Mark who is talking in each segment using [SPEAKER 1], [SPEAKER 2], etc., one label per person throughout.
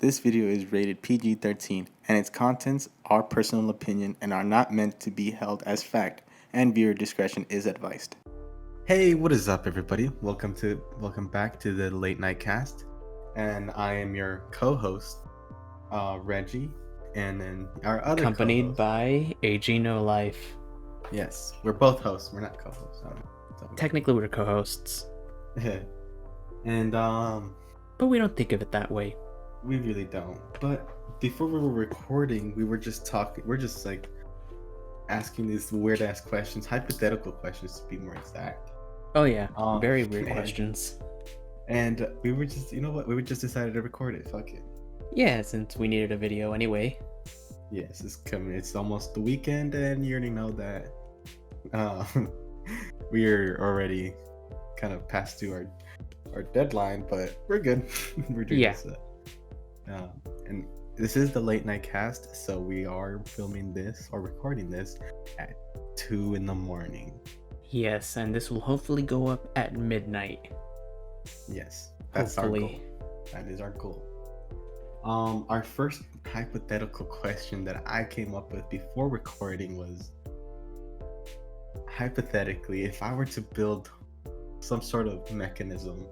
[SPEAKER 1] This video is rated PG-13 and its contents are personal opinion and are not meant to be held as fact, and viewer discretion is advised. Hey, what is up everybody? Welcome back to the Late Night Cast. And I am your co-host, Reggie, and then our other
[SPEAKER 2] accompanied
[SPEAKER 1] co-host.
[SPEAKER 2] by AG No Life.
[SPEAKER 1] Yes, we're both hosts, we're not co-hosts.
[SPEAKER 2] Technically we're co-hosts,
[SPEAKER 1] and
[SPEAKER 2] but we don't think of it that way.
[SPEAKER 1] we really don't. But before we were recording, we were just talking. We're just like asking these weird ass questions, hypothetical questions to be more exact.
[SPEAKER 2] Oh yeah, very weird questions.
[SPEAKER 1] And we were just, you know what? We were just decided to record it. Fuck it.
[SPEAKER 2] Yeah, since we needed a video anyway.
[SPEAKER 1] Yes, it's coming. It's almost the weekend, and you already know that. We're already kind of past to our deadline, but we're good. We're doing this. And this is the Late Night Cast, so we are filming this or recording this at 2 a.m.
[SPEAKER 2] Yes, and this will hopefully go up at midnight.
[SPEAKER 1] Yes, that's
[SPEAKER 2] hopefully.
[SPEAKER 1] Our goal. That is our goal. Our first hypothetical question that I came up with before recording was, hypothetically, if I were to build some sort of mechanism,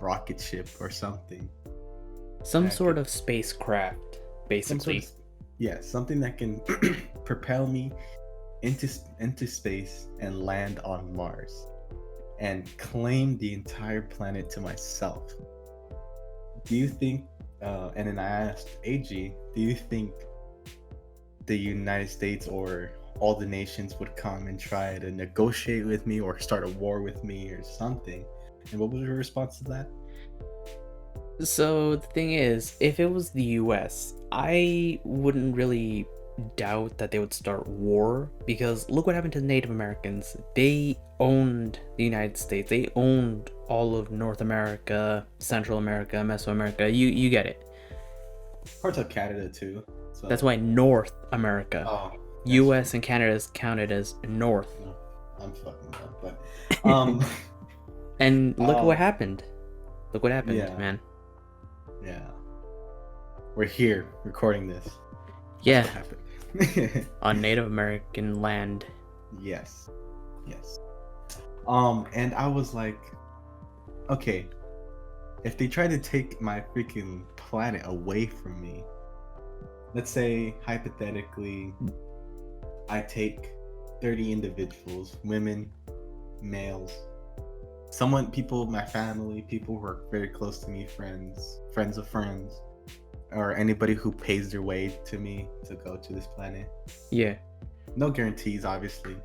[SPEAKER 1] rocket ship or something,
[SPEAKER 2] some sort of spacecraft, basically.
[SPEAKER 1] Something that can propel me into space and land on Mars and claim the entire planet to myself. Do you think, and then I asked AG, do you think the United States or all the nations would come and try to negotiate with me or start a war with me or something? And what was your response to that?
[SPEAKER 2] So the thing is, if it was the US, I wouldn't really doubt that they would start war, because look what happened to the Native Americans. They owned the United States. They owned all of North America, Central America, Mesoamerica. You get it.
[SPEAKER 1] Parts of Canada too. So.
[SPEAKER 2] That's why North America. US and Canada is counted as North.
[SPEAKER 1] No, I'm fucking dumb, but
[SPEAKER 2] and look what happened. Look what happened, man.
[SPEAKER 1] Yeah. We're here recording this.
[SPEAKER 2] Yeah. On Native American land.
[SPEAKER 1] Yes. And I was like, okay, if they try to take my freaking planet away from me, let's say hypothetically I take 30 individuals, women, males, people, my family, people who are very close to me, friends of friends, or anybody who pays their way to me to go to this planet.
[SPEAKER 2] Yeah.
[SPEAKER 1] No guarantees, obviously.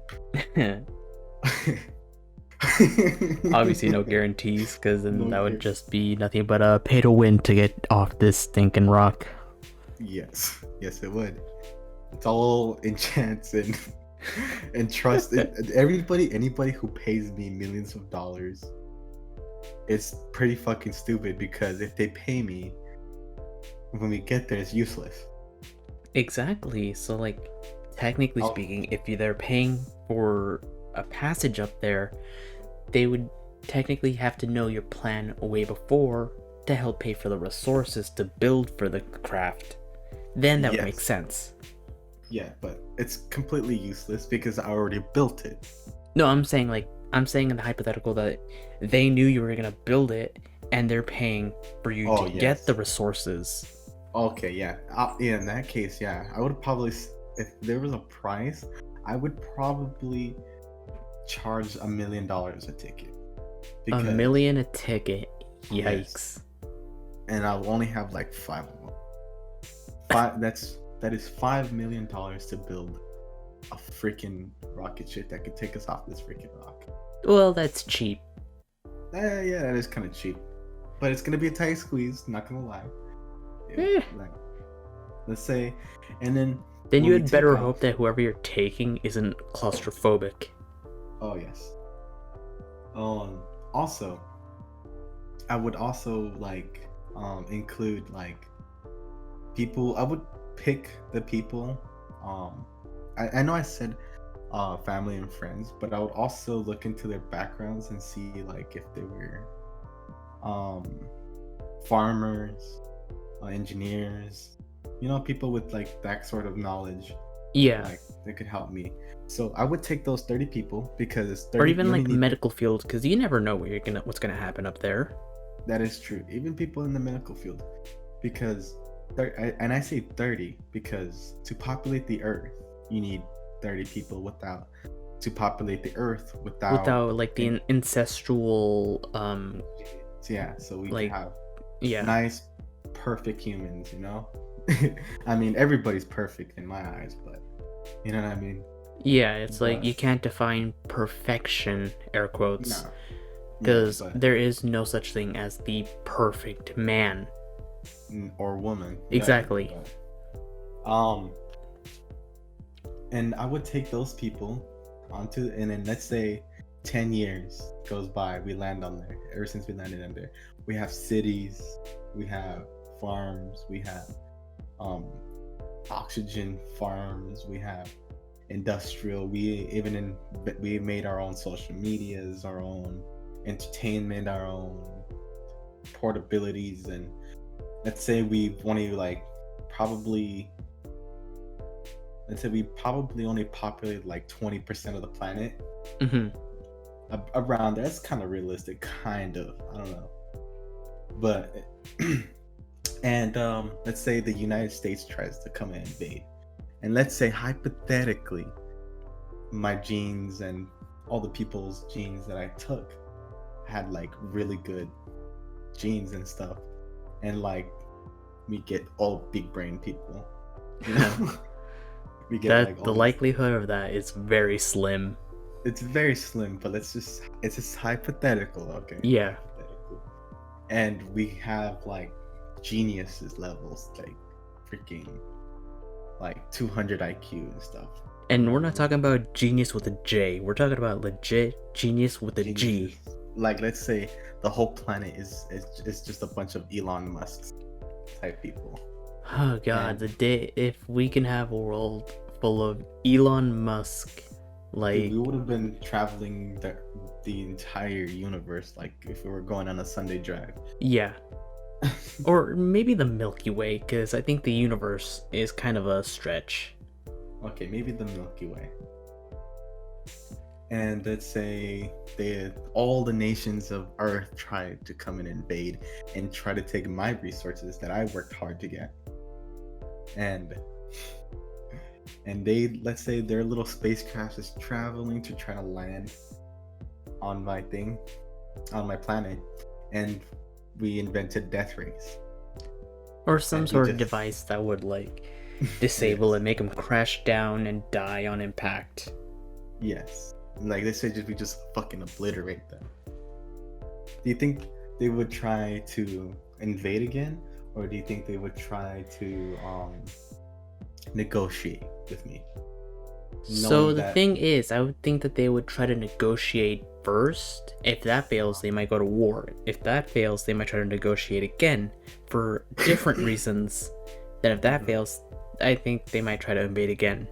[SPEAKER 2] Obviously no guarantees, because then that would just be nothing but a pay to win to get off this stinking rock.
[SPEAKER 1] Yes it would. It's all in chance and trust. Anybody who pays me millions of dollars, it's pretty fucking stupid, because if they pay me when we get there, it's useless.
[SPEAKER 2] Exactly. So like, technically speaking, if they're paying for a passage up there, they would technically have to know your plan way before to help pay for the resources to build for the craft. Then that would make sense.
[SPEAKER 1] Yeah, but it's completely useless because I already built it.
[SPEAKER 2] No, I'm saying in the hypothetical that they knew you were gonna build it and they're paying for you to get the resources.
[SPEAKER 1] Okay, yeah. In that case, yeah, I would probably, if there was a price, I would probably charge $1 million a ticket.
[SPEAKER 2] $1 million a ticket? Yikes. Yes.
[SPEAKER 1] And I'll only have like 5 of them. That is $5 million to build a freaking rocket ship that could take us off this freaking rock.
[SPEAKER 2] Well, that's cheap.
[SPEAKER 1] Yeah, that is kind of cheap. But it's gonna be a tight squeeze, not gonna lie. Like, let's say, and then
[SPEAKER 2] you had better hope that whoever you're taking isn't claustrophobic.
[SPEAKER 1] Oh yes. Also, I would also like include like people. I would pick the people. I know I said family and friends, but I would also look into their backgrounds and see like if they were farmers, engineers, people with like that sort of knowledge,
[SPEAKER 2] Yeah.
[SPEAKER 1] like they could help me. So I would take those 30 people because
[SPEAKER 2] Or
[SPEAKER 1] 30
[SPEAKER 2] even
[SPEAKER 1] you only
[SPEAKER 2] like the
[SPEAKER 1] need.
[SPEAKER 2] medical field, because you never know what's gonna happen up there.
[SPEAKER 1] That is true. Even people in the medical field, because and I say 30 because to populate the Earth, you need 30 people without to populate the Earth
[SPEAKER 2] Without like the ancestral
[SPEAKER 1] yeah, so we
[SPEAKER 2] like
[SPEAKER 1] can have
[SPEAKER 2] yeah.
[SPEAKER 1] nice, perfect humans. I mean, everybody's perfect in my eyes, but you know what I mean.
[SPEAKER 2] Yeah, it's like you can't define perfection, air quotes,
[SPEAKER 1] No.
[SPEAKER 2] because
[SPEAKER 1] Yeah,
[SPEAKER 2] there is no such thing as the perfect man
[SPEAKER 1] or woman.
[SPEAKER 2] exactly.
[SPEAKER 1] Right, and I would take those people onto, and then let's say 10 years goes by, we land on there. Ever since we landed on there, we have cities, we have farms, we have oxygen farms, we have industrial, we made our own social medias, our own entertainment, our own portabilities. And let's say we want to we probably only populate like 20% of the planet. Around that's kind of realistic, kind of, I don't know, but and let's say the United States tries to come and invade, and let's say hypothetically my genes and all the people's genes that I took had like really good genes and stuff, and like we get all big brain people,
[SPEAKER 2] we get like the likelihood of that is very slim.
[SPEAKER 1] It's very slim, but it's just hypothetical, okay?
[SPEAKER 2] Yeah.
[SPEAKER 1] Hypothetical. And we have like geniuses levels, like freaking like 200 IQ and stuff.
[SPEAKER 2] And we're not talking about genius with a J. We're talking about legit genius with a G.
[SPEAKER 1] Like, let's say the whole planet is just a bunch of Elon Musk type people.
[SPEAKER 2] Oh God, the day if we can have a world full of Elon Musk. Like,
[SPEAKER 1] dude, we would have been traveling the entire universe, like if we were going on a Sunday drive.
[SPEAKER 2] Yeah. Or maybe the Milky Way, because I think the universe is kind of a stretch.
[SPEAKER 1] Okay, maybe the Milky Way. And let's say all the nations of Earth tried to come and invade and try to take my resources that I worked hard to get. And they, let's say their little spacecraft is traveling to try to land on my planet, and we invented death rays.
[SPEAKER 2] Or some sort of device that would like disable it, make them crash down and die on impact.
[SPEAKER 1] Yes. Like they say, we just fucking obliterate them. Do you think they would try to invade again? Or do you think they would try to negotiate with me?
[SPEAKER 2] So the thing is, I would think that they would try to negotiate first. If that fails, they might go to war. If that fails, they might try to negotiate again for different reasons. Then if that fails, I think they might try to invade again.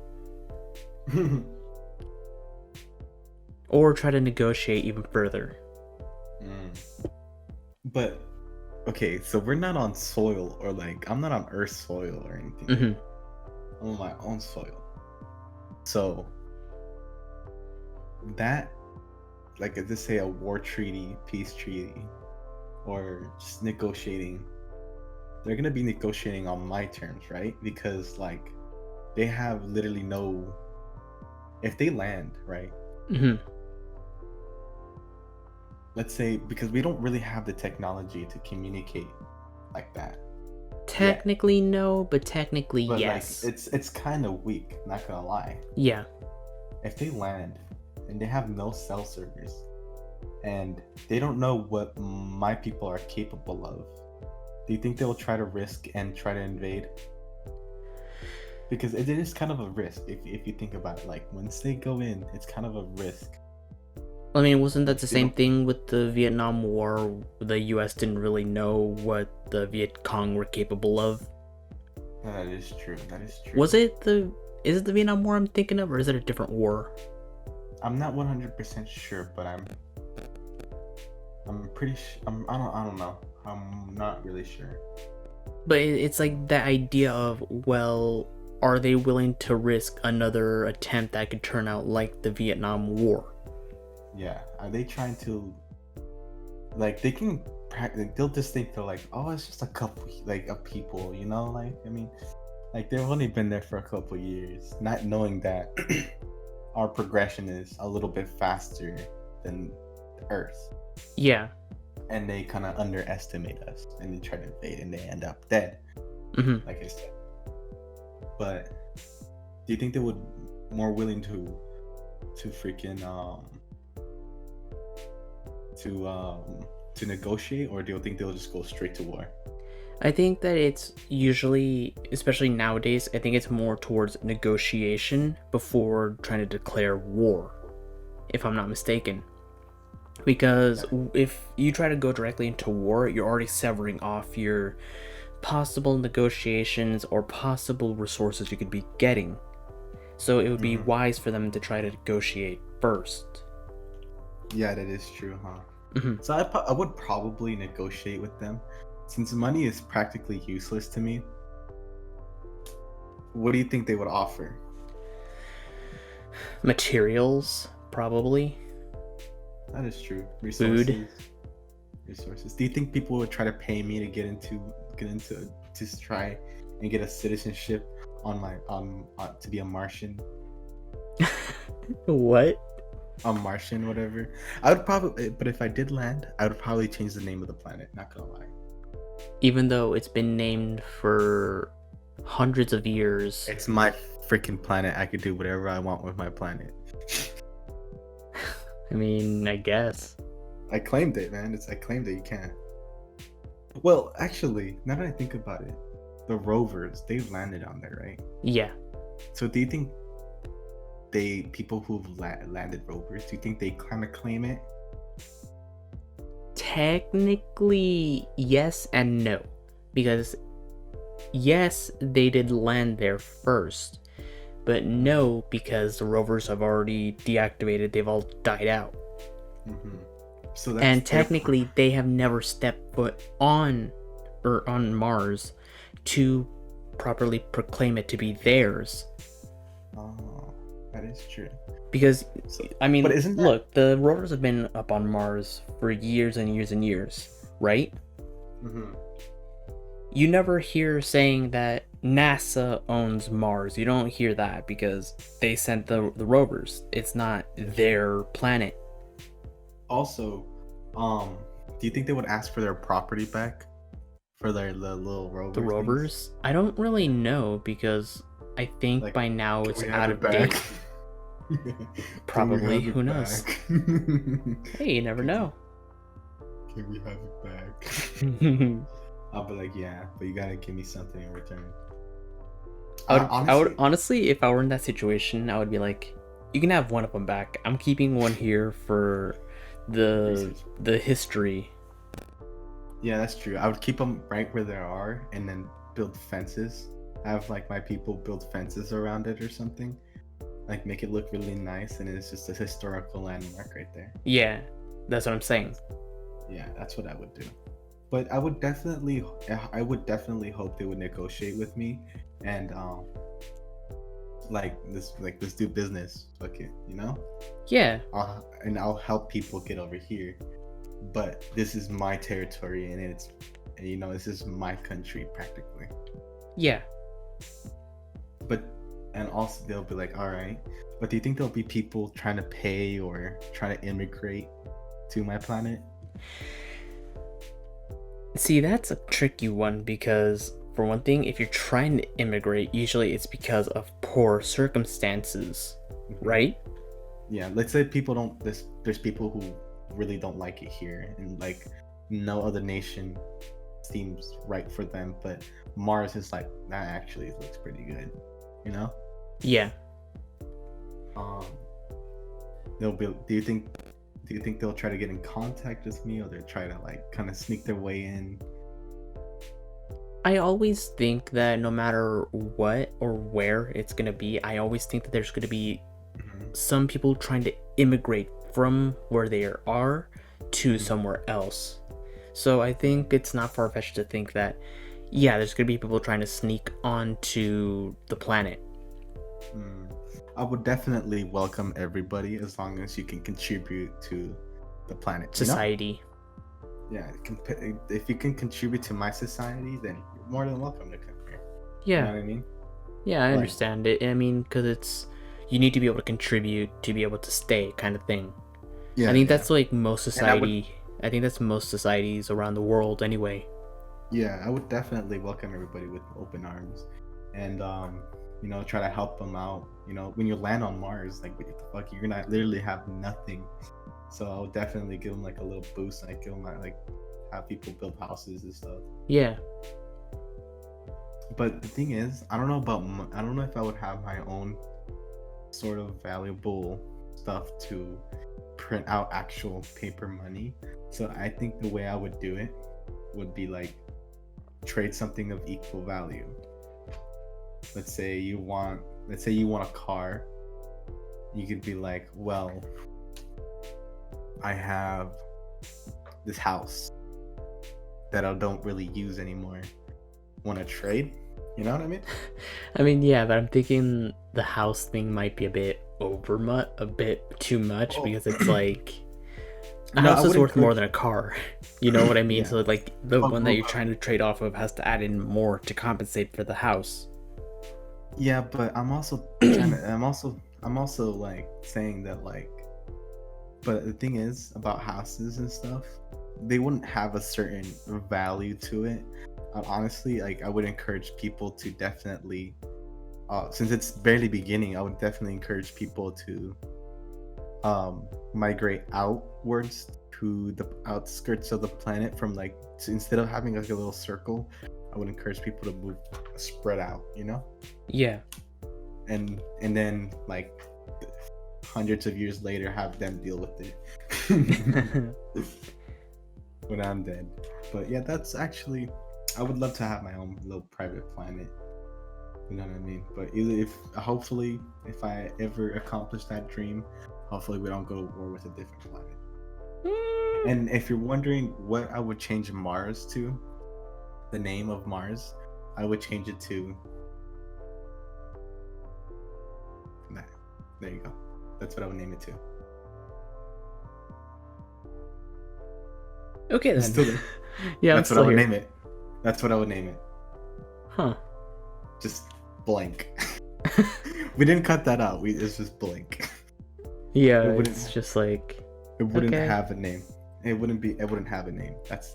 [SPEAKER 2] Or try to negotiate even further.
[SPEAKER 1] But okay, so we're not on soil, or like I'm not on Earth's soil or anything. I'm on my own soil. So that, like, if they say a war treaty, peace treaty, or just negotiating, they're gonna be negotiating on my terms, right? Because like they have literally no. If they land, right? Let's say, because we don't really have the technology to communicate like that.
[SPEAKER 2] Technically no, but technically yes.
[SPEAKER 1] Like, it's kind of weak, not gonna lie.
[SPEAKER 2] Yeah.
[SPEAKER 1] If they land and they have no cell service and they don't know what my people are capable of, do you think they'll try to risk and try to invade? Because it is kind of a risk if you think about it. Like, once they go in, it's kind of a risk.
[SPEAKER 2] I mean, wasn't that the same thing with the Vietnam War? The US didn't really know what the Viet Cong were capable of.
[SPEAKER 1] That is true.
[SPEAKER 2] Is it the Vietnam War I'm thinking of, or is it a different war?
[SPEAKER 1] I'm not 100% sure, but I'm pretty sure. I don't know. I'm not really sure.
[SPEAKER 2] But it's like that idea of, well, are they willing to risk another attempt that could turn out like the Vietnam War?
[SPEAKER 1] Yeah, are they trying to, like, they can they'll just think they're like, oh, it's just a couple like of people, you know, like, I mean, like, they've only been there for a couple years, not knowing that our progression is a little bit faster than Earth,
[SPEAKER 2] Yeah.
[SPEAKER 1] and they kind of underestimate us, and they try to invade, and they end up dead,
[SPEAKER 2] Hmm.
[SPEAKER 1] like I said. But do you think they would more willing to freaking to negotiate, or do you think they'll just go straight to war?
[SPEAKER 2] I think that it's usually, especially nowadays, I think it's more towards negotiation before trying to declare war, if I'm not mistaken. Because if you try to go directly into war, you're already severing off your possible negotiations or possible resources you could be getting. So it would be wise for them to try to negotiate first.
[SPEAKER 1] Yeah, that is true, huh?
[SPEAKER 2] Mhm.
[SPEAKER 1] So I would probably negotiate with them, since money is practically useless to me. What do you think they would offer?
[SPEAKER 2] Materials, probably.
[SPEAKER 1] That is true.
[SPEAKER 2] Food.
[SPEAKER 1] Resources. Do you think people would try to pay me to get into to try and get a citizenship on my to be a Martian?
[SPEAKER 2] What?
[SPEAKER 1] A Martian, whatever. I would probably, but if I did land, I would probably change the name of the planet. Not gonna lie.
[SPEAKER 2] Even though it's been named for hundreds of years.
[SPEAKER 1] It's my freaking planet. I could do whatever I want with my planet.
[SPEAKER 2] I mean, I guess.
[SPEAKER 1] I claimed it, man. I claimed it. You can't. Well, actually, now that I think about it, the rovers, they've landed on there, right?
[SPEAKER 2] Yeah.
[SPEAKER 1] So do you think people who've landed rovers, do you think they kind of claim it?
[SPEAKER 2] Technically, yes and no. Because, yes, they did land there first. But no, because the rovers have already deactivated, they've all died out.
[SPEAKER 1] Mm-hmm. So
[SPEAKER 2] And technically, they have never stepped foot on Mars to properly proclaim it to be theirs.
[SPEAKER 1] Oh, that is true.
[SPEAKER 2] Because, I mean,
[SPEAKER 1] but isn't that...
[SPEAKER 2] look, the rovers have been up on Mars for years and years and years, right?
[SPEAKER 1] Mm-hmm.
[SPEAKER 2] You never hear saying that NASA owns Mars. You don't hear that because they sent the rovers. It's not their planet.
[SPEAKER 1] Also, do you think they would ask for their property back for the little rovers?
[SPEAKER 2] The rovers? I don't really know because I think
[SPEAKER 1] like,
[SPEAKER 2] by now it's out of date. Probably. Who knows? Hey, you never know.
[SPEAKER 1] Can we have it back? I'll be like, yeah, but you gotta give me something in return.
[SPEAKER 2] I would honestly, if I were in that situation, I would be like, you can have one of them back. I'm keeping one here for the history.
[SPEAKER 1] Yeah, that's true. I would keep them right where they are and then build fences. Have like my people build fences around it or something. Like make it look really nice, and it's just a historical landmark right there.
[SPEAKER 2] Yeah, that's what I'm saying.
[SPEAKER 1] Yeah, that's what I would do. But I would definitely hope they would negotiate with me, and let's do business. Fuck it, you know?
[SPEAKER 2] Yeah.
[SPEAKER 1] I'll help people get over here, but this is my territory, and this is my country practically.
[SPEAKER 2] Yeah.
[SPEAKER 1] And also they'll be like, all right, but do you think there'll be people trying to pay or trying to immigrate to my planet?
[SPEAKER 2] See, that's a tricky one because, for one thing, if you're trying to immigrate, usually it's because of poor circumstances, right?
[SPEAKER 1] Yeah, let's say there's people who really don't like it here, and like no other nation seems right for them, but Mars is like, that actually looks pretty good, you know?
[SPEAKER 2] Yeah.
[SPEAKER 1] Do you think they'll try to get in contact with me, or they'll try to like kind of sneak their way in?
[SPEAKER 2] I always think that no matter what or where it's gonna be, I always think that there's gonna be some people trying to immigrate from where they are to somewhere else. So I think it's not far-fetched to think that, Yeah, there's gonna be people trying to sneak onto the planet.
[SPEAKER 1] Mm. I would definitely welcome everybody as long as you can contribute to the planet. You know?
[SPEAKER 2] Society.
[SPEAKER 1] Yeah. If you can contribute to my society, then you're more than welcome to come here. You know
[SPEAKER 2] Yeah.
[SPEAKER 1] what I mean?
[SPEAKER 2] Yeah, I
[SPEAKER 1] Like,
[SPEAKER 2] understand it. I mean, because it's you need to be able to contribute to be able to stay, kind of thing.
[SPEAKER 1] yeah,
[SPEAKER 2] I think
[SPEAKER 1] yeah.
[SPEAKER 2] that's like most
[SPEAKER 1] And I would,
[SPEAKER 2] society. I think that's most societies around the world, anyway.
[SPEAKER 1] yeah, I would definitely welcome everybody with open arms, and you know, try to help them out. You know, when you land on Mars, like, what the fuck, you're gonna literally have nothing. So I would definitely give them like a little boost, and I give them like have people build houses and stuff.
[SPEAKER 2] Yeah.
[SPEAKER 1] But the thing is, I don't know about I don't know if I would have my own sort of valuable stuff to print out actual paper money. So I think the way I would do it would be like trade something of equal value. Let's say you want a car. You could be like, well, I have this house that I don't really use anymore. Want to trade? You know what I mean?
[SPEAKER 2] I mean, yeah, but I'm thinking the house thing might be a bit a bit too much, because it's like a
[SPEAKER 1] No, I
[SPEAKER 2] house is
[SPEAKER 1] would
[SPEAKER 2] worth more
[SPEAKER 1] encourage-
[SPEAKER 2] than a car. You know what I mean?
[SPEAKER 1] Yeah.
[SPEAKER 2] So like the
[SPEAKER 1] But-
[SPEAKER 2] one that you're
[SPEAKER 1] but-
[SPEAKER 2] trying to trade off of has to add in more to compensate for the house.
[SPEAKER 1] Yeah, but I'm also trying to, I'm also like saying that like, but the thing is about houses and stuff, they wouldn't have a certain value to it. Honestly, like I would encourage people to definitely, since it's barely beginning, I would definitely encourage people to migrate outwards to the outskirts of the planet from like, instead of having like a little circle, I would encourage people to move spread out, you know?
[SPEAKER 2] Yeah.
[SPEAKER 1] And then like hundreds of years later have them deal with it when I'm dead. But yeah, that's actually, I would love to have my own little private planet. You know what I mean? But hopefully if I ever accomplish that dream, hopefully we don't go to war with a different planet. And if you're wondering what I would change Mars to, the name of Mars, I would change it to that. There you go. That's what I would name it to.
[SPEAKER 2] Okay then.
[SPEAKER 1] Still-
[SPEAKER 2] Yeah,
[SPEAKER 1] That's what I would name it. That's what I would name it.
[SPEAKER 2] Huh.
[SPEAKER 1] Just blank. We didn't cut that out. It's just blank.
[SPEAKER 2] Yeah,
[SPEAKER 1] It wouldn't-
[SPEAKER 2] it's just like,
[SPEAKER 1] It wouldn't
[SPEAKER 2] Okay.
[SPEAKER 1] have a name. It wouldn't have a name. That's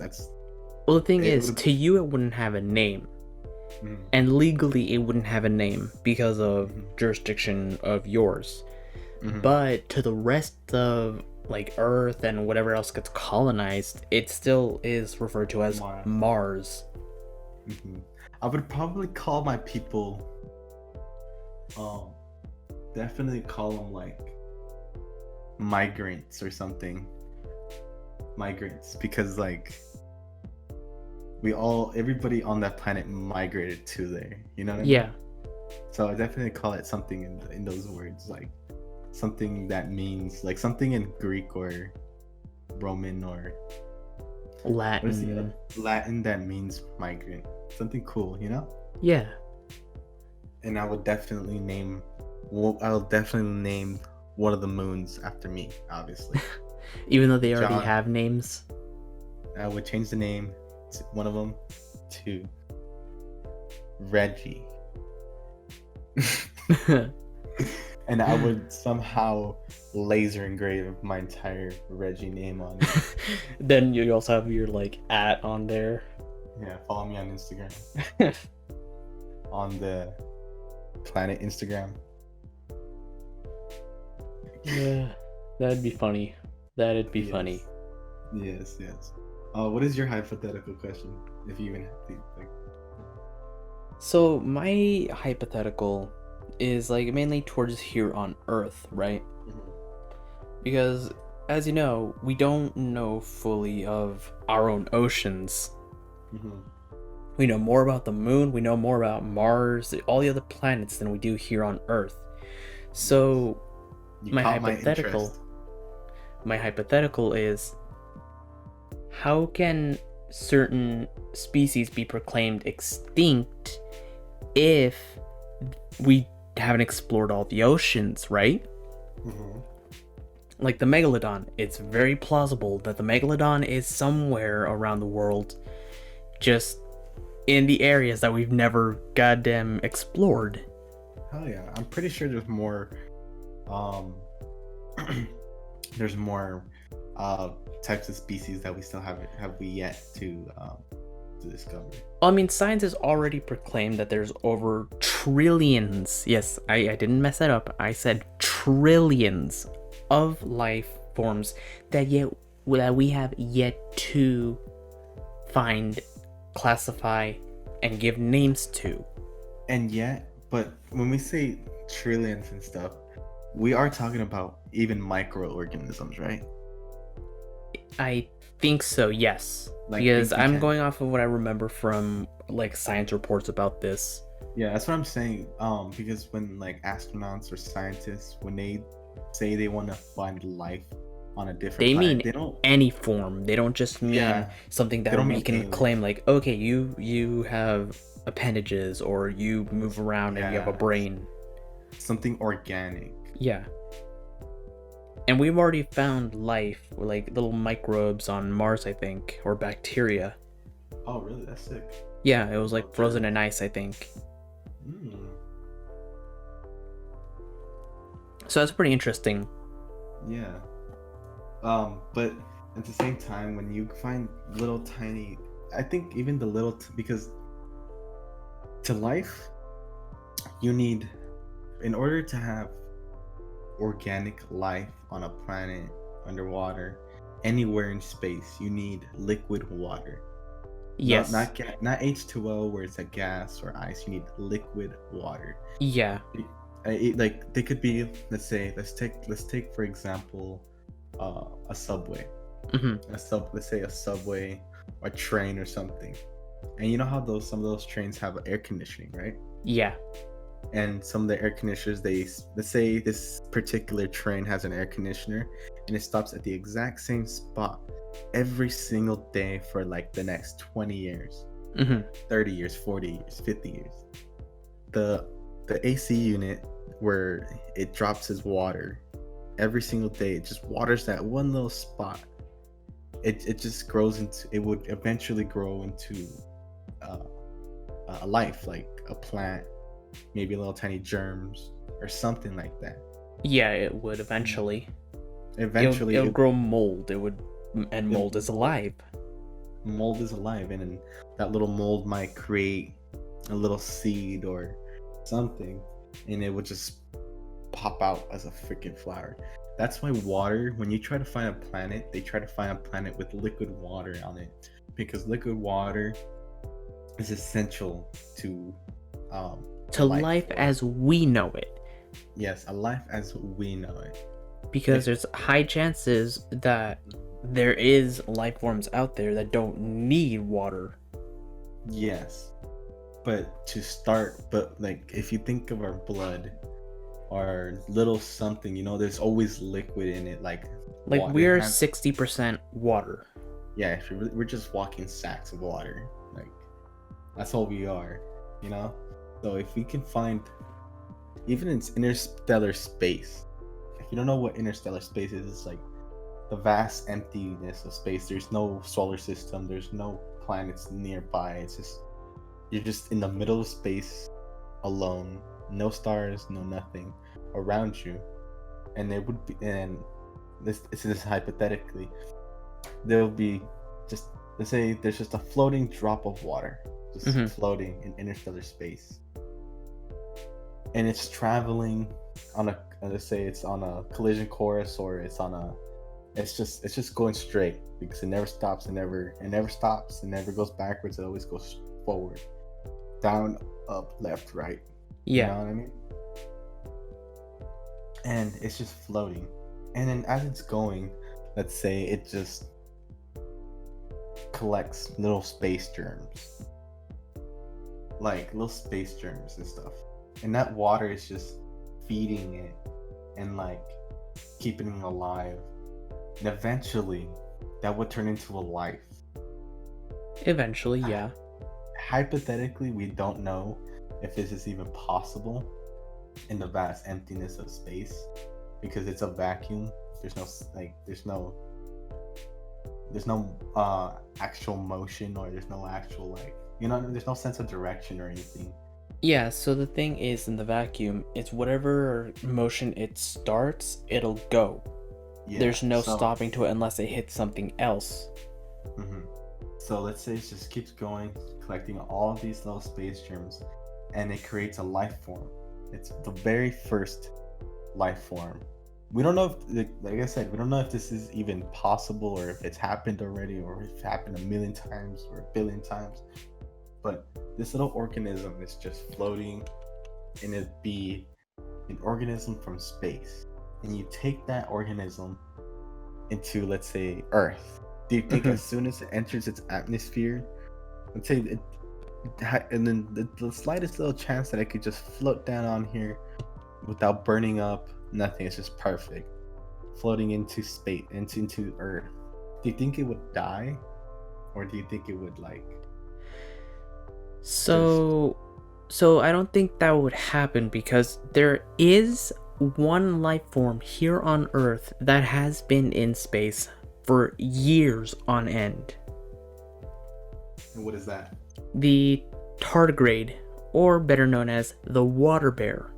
[SPEAKER 2] well, the thing
[SPEAKER 1] It
[SPEAKER 2] is,
[SPEAKER 1] would've-
[SPEAKER 2] to you it wouldn't have a name,
[SPEAKER 1] mm,
[SPEAKER 2] and legally it wouldn't have a name because of
[SPEAKER 1] Mhm.
[SPEAKER 2] jurisdiction of yours.
[SPEAKER 1] mhm.
[SPEAKER 2] But to the rest of like Earth and whatever else gets colonized, it still is referred to as
[SPEAKER 1] Mars.
[SPEAKER 2] Mars.
[SPEAKER 1] Mhm. I would probably call my people, definitely call them like migrants or something. Migrants, because like everybody on that planet migrated to there. You know what I mean?
[SPEAKER 2] Yeah.
[SPEAKER 1] So I definitely call it something in those words, like something that means like something in Greek or Roman or what is the
[SPEAKER 2] Latin.
[SPEAKER 1] Latin that means migrant. Something cool, you know?
[SPEAKER 2] Yeah.
[SPEAKER 1] And I would definitely name. I'll definitely name one of the moons after me. Obviously,
[SPEAKER 2] Even though they already
[SPEAKER 1] John.
[SPEAKER 2] have names.
[SPEAKER 1] I would change the name to one of them to Reggie, and I would somehow laser engrave my entire Reggie name on it.
[SPEAKER 2] Then you also have your like @ on there.
[SPEAKER 1] Yeah, follow me on Instagram. On the planet Instagram.
[SPEAKER 2] Yeah, that'd be funny. That'd be
[SPEAKER 1] Yes.
[SPEAKER 2] funny.
[SPEAKER 1] Yes. What is your hypothetical question? If you even have to, like.
[SPEAKER 2] So my hypothetical is like mainly towards here on Earth, right? Because as you know, we don't know fully of our own oceans.
[SPEAKER 1] Mhm.
[SPEAKER 2] We know more about the moon, we know more about Mars, all the other planets than we do here on Earth. So
[SPEAKER 1] You
[SPEAKER 2] my
[SPEAKER 1] caught
[SPEAKER 2] hypothetical
[SPEAKER 1] interest.
[SPEAKER 2] my hypothetical is, how can certain species be proclaimed extinct if we haven't explored all the oceans, right?
[SPEAKER 1] Mm-hmm.
[SPEAKER 2] Like the megalodon, it's very plausible that the megalodon is somewhere around the world, just in the areas that we've never goddamn explored.
[SPEAKER 1] Hell yeah, I'm pretty sure there's more. Um, there's more types of species that we still have we yet to discover.
[SPEAKER 2] I mean, science has already proclaimed that there's over trillions. Yes, I didn't mess that up. I said trillions of life forms that we have yet to find, classify, and give names to.
[SPEAKER 1] And yet, but when we say trillions and stuff, we are talking about even microorganisms, right?
[SPEAKER 2] I think so, yes.
[SPEAKER 1] Like
[SPEAKER 2] Because I'm
[SPEAKER 1] can.
[SPEAKER 2] going off of what I remember from like science reports about this.
[SPEAKER 1] Yeah, that's what I'm saying. Because when like astronauts or scientists, when they say they want to find life on a different
[SPEAKER 2] They
[SPEAKER 1] planet,
[SPEAKER 2] mean
[SPEAKER 1] they don't.
[SPEAKER 2] any form. They don't just mean
[SPEAKER 1] Yeah,
[SPEAKER 2] something
[SPEAKER 1] they
[SPEAKER 2] that
[SPEAKER 1] don't
[SPEAKER 2] we
[SPEAKER 1] mean
[SPEAKER 2] can
[SPEAKER 1] aliens.
[SPEAKER 2] claim like, okay, you have appendages or you move around and you have a
[SPEAKER 1] Yeah,
[SPEAKER 2] brain.
[SPEAKER 1] something organic.
[SPEAKER 2] Yeah. And we've already found life, like little microbes on Mars, I think, or bacteria.
[SPEAKER 1] Oh, really? That's sick.
[SPEAKER 2] Yeah, it was like frozen in ice, I think.
[SPEAKER 1] Mm.
[SPEAKER 2] So that's pretty interesting.
[SPEAKER 1] Yeah. But at the same time, when you find little tiny, I think even the little, because to life, you need, in order to have organic life on a planet underwater, anywhere in space, you need liquid water.
[SPEAKER 2] Yes.
[SPEAKER 1] Not H2O where it's a gas or ice. You need liquid water.
[SPEAKER 2] Yeah.
[SPEAKER 1] Like they could be, let's take for example, a subway.
[SPEAKER 2] Mm-hmm.
[SPEAKER 1] Let's say a subway or a train or something. And you know how some of those trains have air conditioning, right?
[SPEAKER 2] Yeah.
[SPEAKER 1] And some of the air conditioners, let's say this particular train has an air conditioner and it stops at the exact same spot every single day for like the next 20 years,
[SPEAKER 2] Mm-hmm.
[SPEAKER 1] 30 years, 40 years, 50 years. The AC unit where it drops its water every single day, it just waters that one little spot. It just grows into, it would eventually grow into a life, like a plant, maybe little tiny germs or something like that.
[SPEAKER 2] Yeah, it would eventually.
[SPEAKER 1] Eventually,
[SPEAKER 2] it'll grow mold. And mold is alive.
[SPEAKER 1] Mold is alive, and then that little mold might create a little seed or something, and it would just pop out as a freaking flower. That's why water, when you try to find a planet, they try to find a planet with liquid water on it, because liquid water is essential to
[SPEAKER 2] life as we know it.
[SPEAKER 1] Yes, a life as we know it.
[SPEAKER 2] Because there's high chances that there is life forms out there that don't need water.
[SPEAKER 1] Yes, but like if you think of our blood, our little something, there's always liquid in it, like
[SPEAKER 2] we're 60% water.
[SPEAKER 1] Yeah, we're just walking sacks of water, like that's all we are, so if we can find, even in interstellar space, if you don't know what interstellar space is, it's like the vast emptiness of space. There's no solar system, there's no planets nearby. It's just, you're just in the middle of space alone, no stars, no nothing around you. And there would be, and this is hypothetically, there'll be just, let's say there's just a floating drop of water just floating in interstellar space, and it's traveling on let's say it's on a collision course, or it's just going straight, because it never stops, and never stops, and never goes backwards. It always goes forward, down, up, left, right.
[SPEAKER 2] Yeah.
[SPEAKER 1] You know what I mean? And it's just floating. And then as it's going, let's say it just collects little space germs. Like little space germs and stuff. And that water is just feeding it and like keeping it alive. And eventually that would turn into a life.
[SPEAKER 2] Eventually, yeah.
[SPEAKER 1] Hypothetically, we don't know if this is even possible in the vast emptiness of space because it's a vacuum. There's no like, there's no actual motion, or there's no actual like, there's no sense of direction or anything.
[SPEAKER 2] Yeah, so the thing is, in the vacuum, it's whatever motion it starts, it'll go.
[SPEAKER 1] Yeah.
[SPEAKER 2] There's no
[SPEAKER 1] so,
[SPEAKER 2] stopping to it unless it hits something else.
[SPEAKER 1] mhm. So let's say it just keeps going, collecting all of these little space germs, and it creates a life form. It's the very first life form. We don't know if, like I said, we don't know if this is even possible, or if it's happened already, or if it's happened a million times or a billion times. But this little organism is just floating, and it'd be an organism from space. And you take that organism into, let's say, Earth. Do you think as soon as it enters its atmosphere, let's say and then the slightest little chance that it could just float down on here without burning up, nothing, it's just perfect, floating into space, into Earth, do you think it would die, or do you think it would like
[SPEAKER 2] So I don't think that would happen because there is one life form here on Earth that has been in space for years on end.
[SPEAKER 1] and what is that?
[SPEAKER 2] The tardigrade, or better known as the water bear.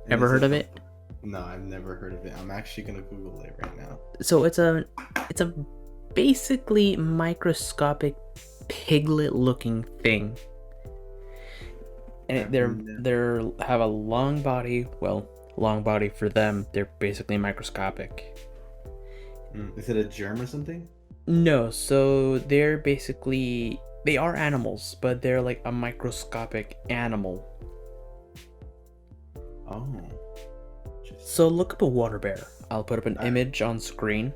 [SPEAKER 1] And
[SPEAKER 2] Ever
[SPEAKER 1] is
[SPEAKER 2] heard of
[SPEAKER 1] the-
[SPEAKER 2] it?
[SPEAKER 1] No, I've never heard of it. I'm actually gonna Google it right now.
[SPEAKER 2] So it's a basically microscopic piglet looking thing. And they're have a long body. Well, long body for them, they're basically microscopic.
[SPEAKER 1] Is it a germ or something?
[SPEAKER 2] No, so they are animals, but they're like a microscopic animal.
[SPEAKER 1] Oh.
[SPEAKER 2] So look up a water bear. I'll put up an image on screen.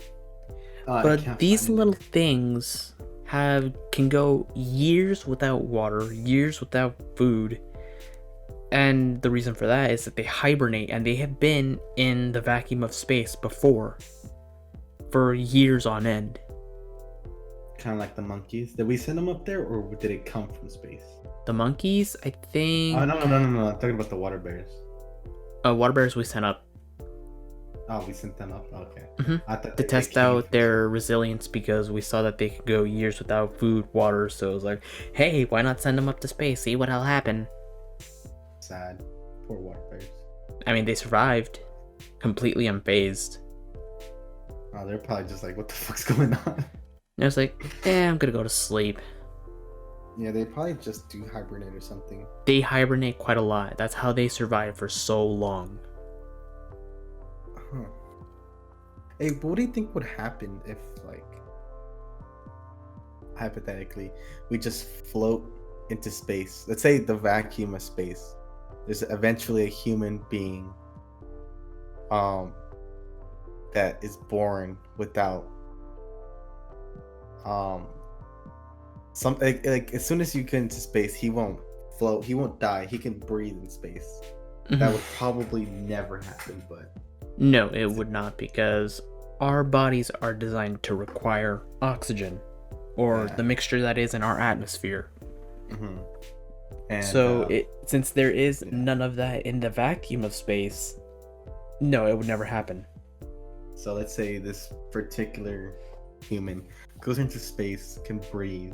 [SPEAKER 1] I
[SPEAKER 2] But
[SPEAKER 1] can't
[SPEAKER 2] these
[SPEAKER 1] find it.
[SPEAKER 2] little things can go years without water, years without food. And the reason for that is that they hibernate, and they have been in the vacuum of space before for years on end.
[SPEAKER 1] Kind of like the monkeys. Did we send them up there, or did it come from space?
[SPEAKER 2] The monkeys, I think.
[SPEAKER 1] Oh, no. I'm talking about the water bears.
[SPEAKER 2] Water bears we sent up
[SPEAKER 1] Oh, we sent them up? Okay.
[SPEAKER 2] Mhm.
[SPEAKER 1] I thought
[SPEAKER 2] to
[SPEAKER 1] they
[SPEAKER 2] test
[SPEAKER 1] came
[SPEAKER 2] out
[SPEAKER 1] from
[SPEAKER 2] their resilience because we saw that they could go years without food, water. So it was like, hey, why not send them up to space? See what'll happen.
[SPEAKER 1] Sad. Poor water bears.
[SPEAKER 2] I mean, they survived, completely unfazed.
[SPEAKER 1] Oh, they're probably just like, what the fuck's going on?
[SPEAKER 2] And I was like, I'm gonna go to sleep.
[SPEAKER 1] Yeah, they probably just do hibernate or something.
[SPEAKER 2] They hibernate quite a lot. That's how they survive for so long.
[SPEAKER 1] Huh. Hey, but what do you think would happen if, like, hypothetically, we just float into space? Let's say the vacuum of space. There's eventually a human being that is born without some like as soon as you get into space, he won't float, he won't die, he can breathe in space. That would probably never happen, but
[SPEAKER 2] No, it would not, because our bodies are designed to require oxygen, or
[SPEAKER 1] Yeah.
[SPEAKER 2] the mixture that is in our atmosphere.
[SPEAKER 1] and
[SPEAKER 2] So since there is
[SPEAKER 1] yeah.
[SPEAKER 2] none of that in the vacuum of space, no, it would never happen.
[SPEAKER 1] So let's say this particular human goes into space, can breathe,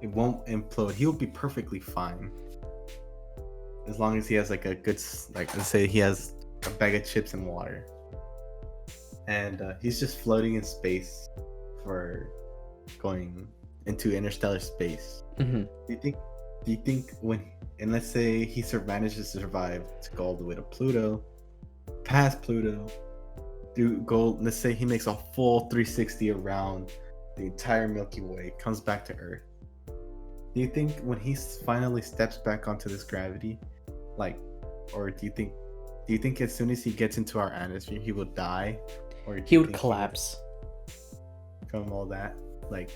[SPEAKER 1] it won't implode, he'll be perfectly fine as long as he has like a good, like, let's say he has a bag of chips and water, and he's just floating in space for going into interstellar space.
[SPEAKER 2] Mhm.
[SPEAKER 1] Do you think and let's say he manages to survive to go all the way to Pluto, past Pluto, let's say he makes a full 360 around the entire Milky Way, comes back to Earth. Do you think when he finally steps back onto this gravity, like, or do you think as soon as he gets into our atmosphere he will die, or do
[SPEAKER 2] He
[SPEAKER 1] you
[SPEAKER 2] would
[SPEAKER 1] think
[SPEAKER 2] collapse
[SPEAKER 1] from all that, like,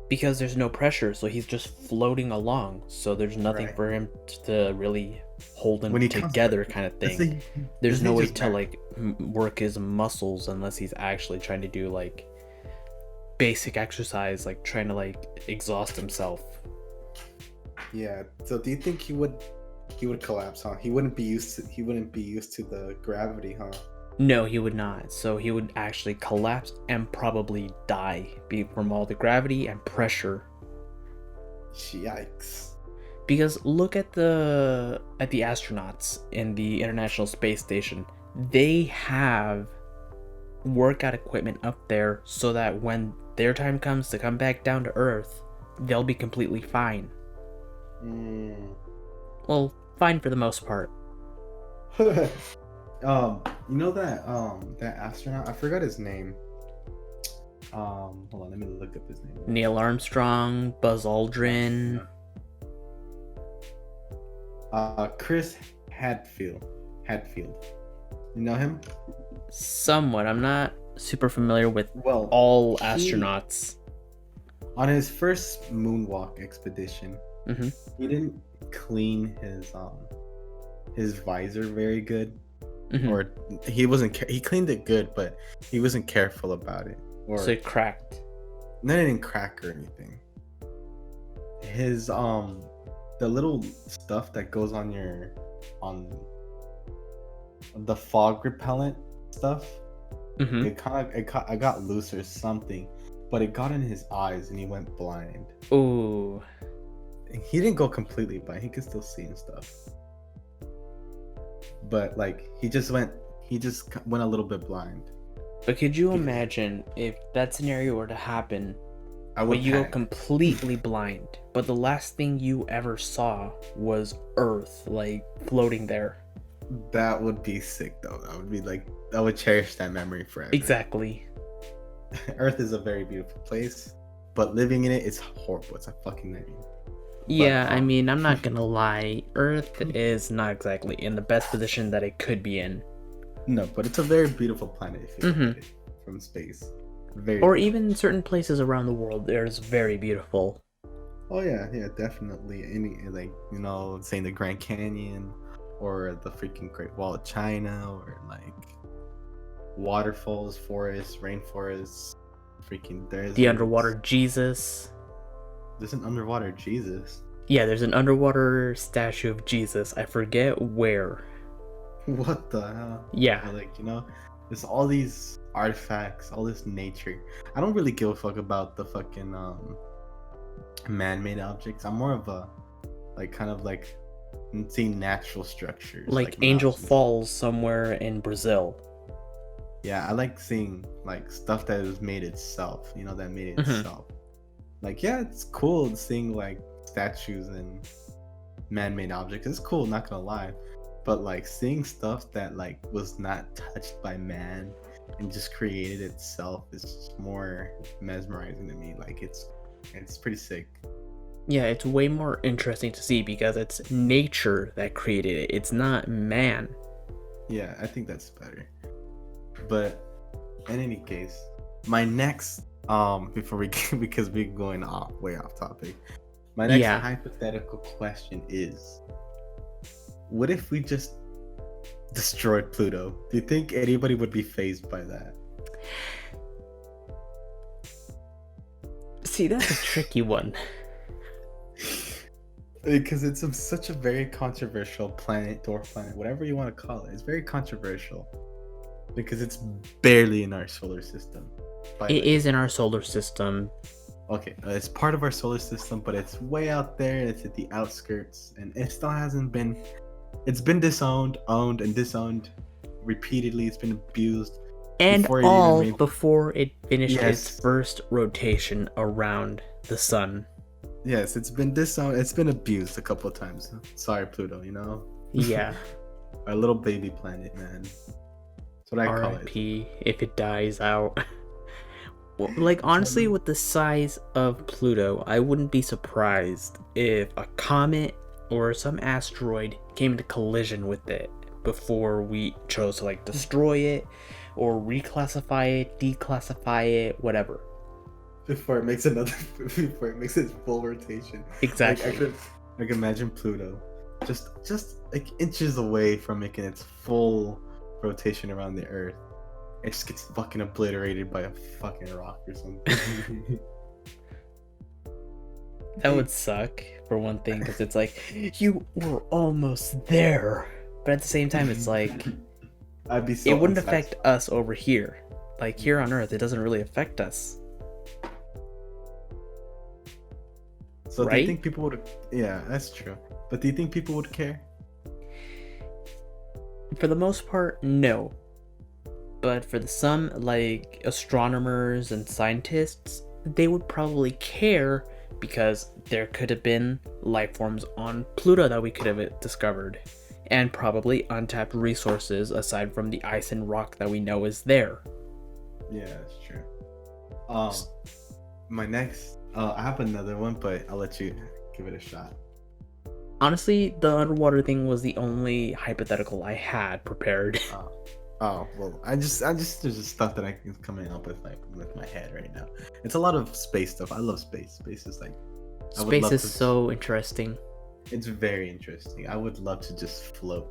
[SPEAKER 2] because there's no pressure, so he's just floating along. So there's nothing
[SPEAKER 1] Right.
[SPEAKER 2] for him to really hold him
[SPEAKER 1] When he comes
[SPEAKER 2] together,
[SPEAKER 1] back,
[SPEAKER 2] kind of
[SPEAKER 1] let's
[SPEAKER 2] thing.
[SPEAKER 1] say-
[SPEAKER 2] There's
[SPEAKER 1] let's
[SPEAKER 2] no
[SPEAKER 1] say
[SPEAKER 2] way
[SPEAKER 1] just
[SPEAKER 2] to
[SPEAKER 1] back-
[SPEAKER 2] like work his muscles unless he's actually trying to do like basic exercise, like trying to like exhaust himself.
[SPEAKER 1] Yeah. So do you think he would collapse, huh? He wouldn't be used to the gravity, huh?
[SPEAKER 2] No, he would not. So he would actually collapse and probably die from all the gravity and pressure.
[SPEAKER 1] Yikes.
[SPEAKER 2] Because look at the astronauts in the International Space Station. They have workout equipment up there so that when their time comes to come back down to Earth, they'll be completely fine. Well, fine for the most part.
[SPEAKER 1] You know that astronaut? I forgot his name. Hold on, let me look up his name.
[SPEAKER 2] Neil Armstrong, Buzz Aldrin.
[SPEAKER 1] Chris Hadfield. You know him?
[SPEAKER 2] Somewhat. I'm not super familiar with
[SPEAKER 1] Well,
[SPEAKER 2] all astronauts.
[SPEAKER 1] On his first moonwalk expedition,
[SPEAKER 2] Mhm.
[SPEAKER 1] he didn't clean his visor very good,
[SPEAKER 2] Mhm.
[SPEAKER 1] or he cleaned it good, but he wasn't careful about it, or
[SPEAKER 2] So it cracked.
[SPEAKER 1] no, it didn't crack or anything. His the little stuff that goes on the fog repellent stuff,
[SPEAKER 2] Mhm.
[SPEAKER 1] I got loose or something, but it got in his eyes and he went blind.
[SPEAKER 2] Ooh.
[SPEAKER 1] He didn't go completely blind, he could still see and stuff, but like he just went a little bit blind.
[SPEAKER 2] But could you imagine if that scenario were to happen,
[SPEAKER 1] I
[SPEAKER 2] where
[SPEAKER 1] would
[SPEAKER 2] you go
[SPEAKER 1] panic.
[SPEAKER 2] completely blind, but the last thing you ever saw was Earth, like floating there?
[SPEAKER 1] That would be sick though. That would be like, I would cherish that memory forever.
[SPEAKER 2] Exactly.
[SPEAKER 1] Earth is a very beautiful place, but living in it is horrible. It's a fucking nightmare.
[SPEAKER 2] Yeah, I mean, I'm not gonna lie. Earth is not exactly in the best position that it could be in.
[SPEAKER 1] No, but it's a very beautiful planet if you look at it from space. Very
[SPEAKER 2] Or
[SPEAKER 1] beautiful.
[SPEAKER 2] even certain places around the world, there's very beautiful.
[SPEAKER 1] Oh yeah, definitely. Like, saying the Grand Canyon, or the freaking Great Wall of China, or like waterfalls, forests, rainforests, freaking deserts.
[SPEAKER 2] The underwater Jesus.
[SPEAKER 1] There's an underwater Jesus.
[SPEAKER 2] Yeah, there's an underwater statue of Jesus. I forget where.
[SPEAKER 1] What the hell?
[SPEAKER 2] Yeah.
[SPEAKER 1] But, like, there's all these artifacts, all this nature. I don't really give a fuck about the fucking man-made objects. I'm more of a kind of like seeing natural structures,
[SPEAKER 2] Like Angel
[SPEAKER 1] mountains.
[SPEAKER 2] Falls somewhere in Brazil.
[SPEAKER 1] Yeah, I like seeing like stuff that was made itself. That made it itself. Like, yeah, it's cool seeing like statues and man-made objects. It's cool, not gonna lie. But like seeing stuff that like was not touched by man and just created itself is just more mesmerizing to me. Like, it's pretty sick.
[SPEAKER 2] Yeah, it's way more interesting to see because it's nature that created it. It's not man.
[SPEAKER 1] Yeah, I think that's better. But in any case, my next before we because we're going way off topic. My next hypothetical question is, what if we just destroyed Pluto? Do you think anybody would be fazed by that?
[SPEAKER 2] See, that's a tricky one.
[SPEAKER 1] Because it's such a very controversial planet, dwarf planet, whatever you want to call it. It's very controversial because it's barely in our solar system.
[SPEAKER 2] It is in our solar system.
[SPEAKER 1] Okay, it's part of our solar system, but it's way out there. It's at the outskirts, and it still hasn't been. It's been owned and disowned repeatedly. It's been abused.
[SPEAKER 2] And before it finished its first rotation around the sun.
[SPEAKER 1] Yes, it's been disowned. It's been abused a couple of times. Sorry, Pluto.
[SPEAKER 2] Yeah.
[SPEAKER 1] Our little baby planet, man. That's what I call it.
[SPEAKER 2] RIP if it dies out. Well, like, honestly, with the size of Pluto, I wouldn't be surprised if a comet or some asteroid came into collision with it before we chose to like destroy it or reclassify it, declassify it, whatever.
[SPEAKER 1] Before it makes its full rotation.
[SPEAKER 2] Exactly.
[SPEAKER 1] Like, I can imagine Pluto just like inches away from making its full rotation around the Earth. it just gets fucking obliterated by a fucking rock or something.
[SPEAKER 2] That would suck for one thing, because it's like you were almost there, but at the same time, it's like
[SPEAKER 1] I'd be so
[SPEAKER 2] it wouldn't
[SPEAKER 1] unsatisfied.
[SPEAKER 2] affect us over here. Like here on Earth, it doesn't really affect us.
[SPEAKER 1] So do
[SPEAKER 2] Right?
[SPEAKER 1] you think people would? Yeah, that's true. But do you think people would care?
[SPEAKER 2] For the most part, no. But for some, like astronomers and scientists, they would probably care because there could have been life forms on Pluto that we could have discovered, and probably untapped resources aside from the ice and rock that we know is there.
[SPEAKER 1] Yeah, that's true. My next, I have another one, but I'll let you give it a shot.
[SPEAKER 2] Honestly, the underwater thing was the only hypothetical I had prepared.
[SPEAKER 1] Oh well, I just there's just stuff that I can coming up with my head right now. It's a lot of space stuff. I love space. Space is like, I would
[SPEAKER 2] Space
[SPEAKER 1] love
[SPEAKER 2] is
[SPEAKER 1] to.
[SPEAKER 2] so interesting.
[SPEAKER 1] It's very interesting. I would love to just float.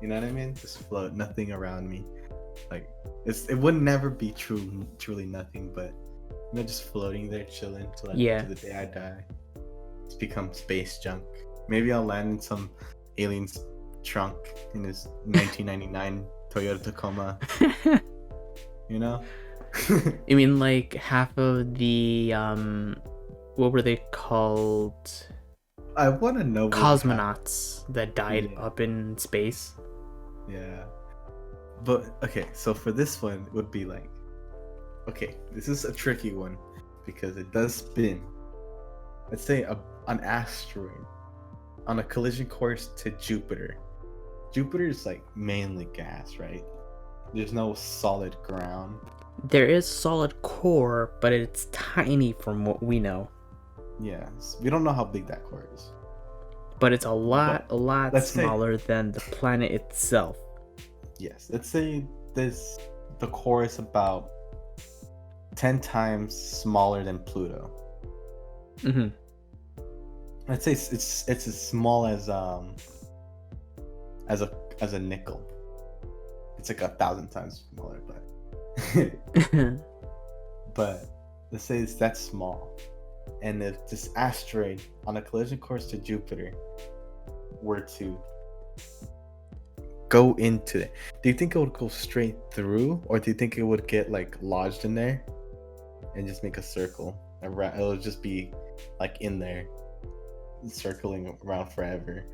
[SPEAKER 1] You know what I mean? Just float, nothing around me. Like it would never be truly nothing, but just floating there, chilling till
[SPEAKER 2] Yeah.
[SPEAKER 1] to the day I die. Just become space junk. Maybe I'll land in some alien's trunk in his 1999 Toyota Tacoma. You know?
[SPEAKER 2] I mean, like half of the what were they called?
[SPEAKER 1] I want to know what
[SPEAKER 2] Cosmonauts that died
[SPEAKER 1] Yeah.
[SPEAKER 2] up in space.
[SPEAKER 1] Yeah. But okay, so for this one it would be like, okay, this is a tricky one because it does spin. Let's say an asteroid on a collision course to Jupiter. Jupiter is like mainly gas, right? There's no solid ground.
[SPEAKER 2] There is solid core, but it's tiny from what we know.
[SPEAKER 1] Yes, we don't know how big that core is.
[SPEAKER 2] But it's a lot
[SPEAKER 1] let's say-
[SPEAKER 2] smaller than the planet itself.
[SPEAKER 1] Yes, let's say the core is about 10 times smaller than Pluto.
[SPEAKER 2] Mm-hmm.
[SPEAKER 1] Let's say it's as small as a nickel. It's like 1,000 times smaller, but let's say it's that small. And if this asteroid on a collision course to Jupiter were to go into it, do you think it would go straight through, or do you think it would get like lodged in there and just make a circle around? It'll just be like in there, circling around forever.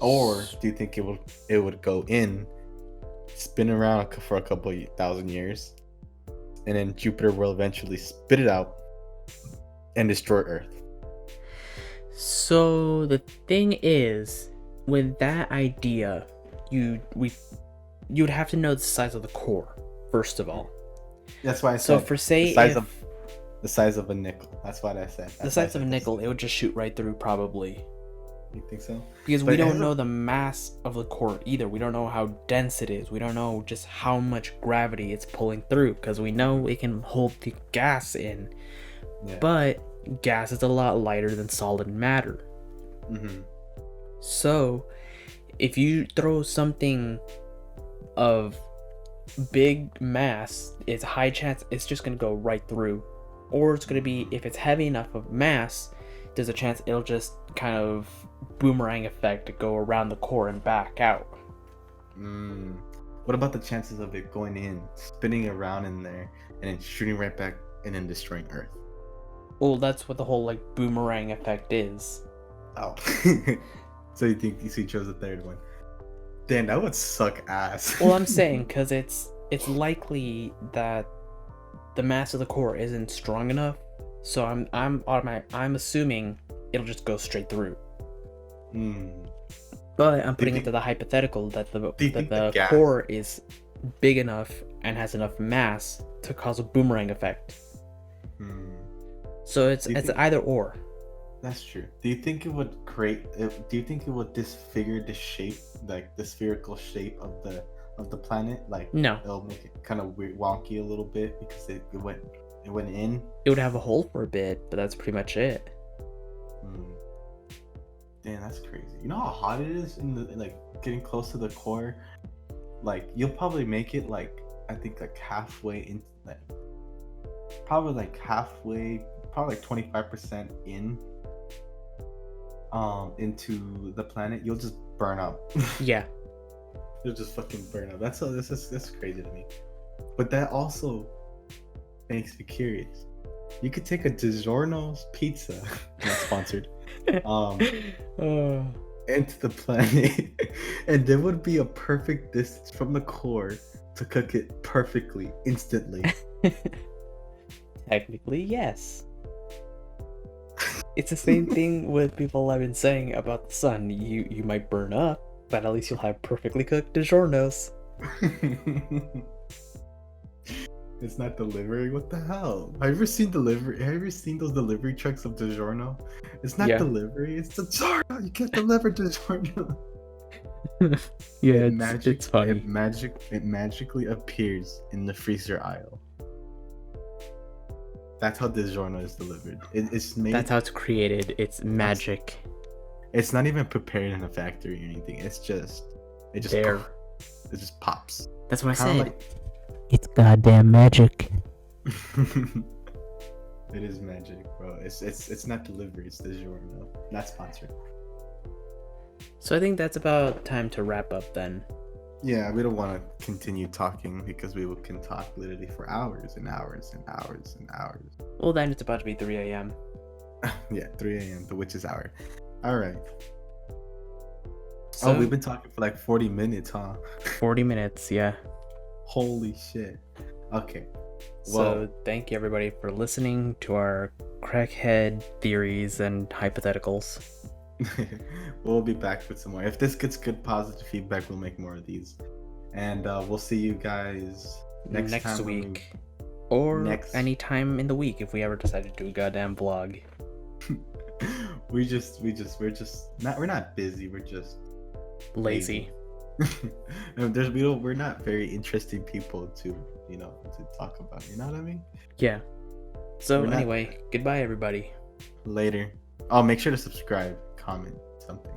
[SPEAKER 1] Or do you think it would go in, spin around for a couple thousand years, and then Jupiter will eventually spit it out and destroy Earth?
[SPEAKER 2] So the thing is, with that idea, you'd have to know the size of the core first of all.
[SPEAKER 1] That's why I said.
[SPEAKER 2] So for say
[SPEAKER 1] the size of a nickel. That's what I said.
[SPEAKER 2] the size of a nickel, it would just shoot right through probably.
[SPEAKER 1] You think so?
[SPEAKER 2] Because
[SPEAKER 1] But
[SPEAKER 2] we
[SPEAKER 1] it
[SPEAKER 2] don't
[SPEAKER 1] has
[SPEAKER 2] know the mass of the core either. We don't know how dense it is. We don't know just how much gravity it's pulling through. Because we know it can hold the gas in.
[SPEAKER 1] Yeah.
[SPEAKER 2] But gas is a lot lighter than solid matter.
[SPEAKER 1] Mm-hmm.
[SPEAKER 2] So, if you throw something of big mass, it's a high chance it's just going to go right through. Or it's going to be, if it's heavy enough of mass, there's a chance it'll just kind of boomerang effect to go around the core and back out.
[SPEAKER 1] What about the chances of it going in, spinning around in there, and then shooting right back and then destroying Earth?
[SPEAKER 2] Well, that's what the whole like boomerang effect is.
[SPEAKER 1] Oh. So you chose the third one? Damn, that would suck ass.
[SPEAKER 2] Well, I'm saying because it's likely that the mass of the core isn't strong enough, so I'm assuming it'll just go straight through. But I'm putting it to the hypothetical that the core is big enough and has enough mass to cause a boomerang effect. So it's either or.
[SPEAKER 1] That's true. Do you think it would do you think it would disfigure the shape, like the spherical shape of the planet? Like,
[SPEAKER 2] no,
[SPEAKER 1] it'll make it kind of weird, wonky a little bit because it went in.
[SPEAKER 2] It would have a hole for a bit, but that's pretty much it.
[SPEAKER 1] Damn, that's crazy. You know how hot it is in the like getting close to the core? Like, you'll probably make it like I think like halfway in, like probably like halfway, probably like 25% into the planet, you'll just burn up.
[SPEAKER 2] Yeah.
[SPEAKER 1] You'll just fucking burn up. That's crazy to me. But that also makes me curious. You could take a DiGiorno's pizza, not sponsored,
[SPEAKER 2] Oh.
[SPEAKER 1] into the planet, and there would be a perfect distance from the core to cook it perfectly, instantly.
[SPEAKER 2] Technically, yes. It's the same thing with people have been saying about the sun. You might burn up, but at least you'll have perfectly cooked DiGiorno's.
[SPEAKER 1] It's not delivery. What the hell? Have you ever seen delivery? Have you ever seen those delivery trucks of DiGiorno? It's not
[SPEAKER 2] Yeah.
[SPEAKER 1] delivery. It's DiGiorno. You can't deliver DiGiorno.
[SPEAKER 2] Yeah,
[SPEAKER 1] It
[SPEAKER 2] it's funny.
[SPEAKER 1] It magically appears in the freezer aisle. That's how DiGiorno is delivered. It's made.
[SPEAKER 2] That's how it's created. It's magic.
[SPEAKER 1] It's not even prepared in a factory or anything. It
[SPEAKER 2] There.
[SPEAKER 1] just pops.
[SPEAKER 2] That's what I
[SPEAKER 1] Kinda
[SPEAKER 2] said. It's goddamn magic.
[SPEAKER 1] It is magic, bro. It's not delivery. It's DiGiorno. Not sponsored.
[SPEAKER 2] So I think that's about time to wrap up then.
[SPEAKER 1] Yeah, we don't want to continue talking because can talk literally for hours and hours and hours and hours.
[SPEAKER 2] Well, then it's about to be 3 a.m.
[SPEAKER 1] Yeah, 3 a.m. the witch's hour. All right.
[SPEAKER 2] So,
[SPEAKER 1] We've been talking for like 40 minutes, huh?
[SPEAKER 2] 40 minutes, yeah.
[SPEAKER 1] Holy shit. Okay.
[SPEAKER 2] So thank you everybody for listening to our crackhead theories and hypotheticals.
[SPEAKER 1] We'll be back with some more. If this gets good positive feedback, we'll make more of these. And we'll see you guys next time
[SPEAKER 2] week. Or anytime in the week if we ever decide to do a goddamn vlog.
[SPEAKER 1] we're not busy, we're just
[SPEAKER 2] Lazy.
[SPEAKER 1] We're not very interesting people to talk about, you know what I mean?
[SPEAKER 2] Yeah. So anyway, goodbye everybody.
[SPEAKER 1] Later. Oh, make sure to subscribe, comment something.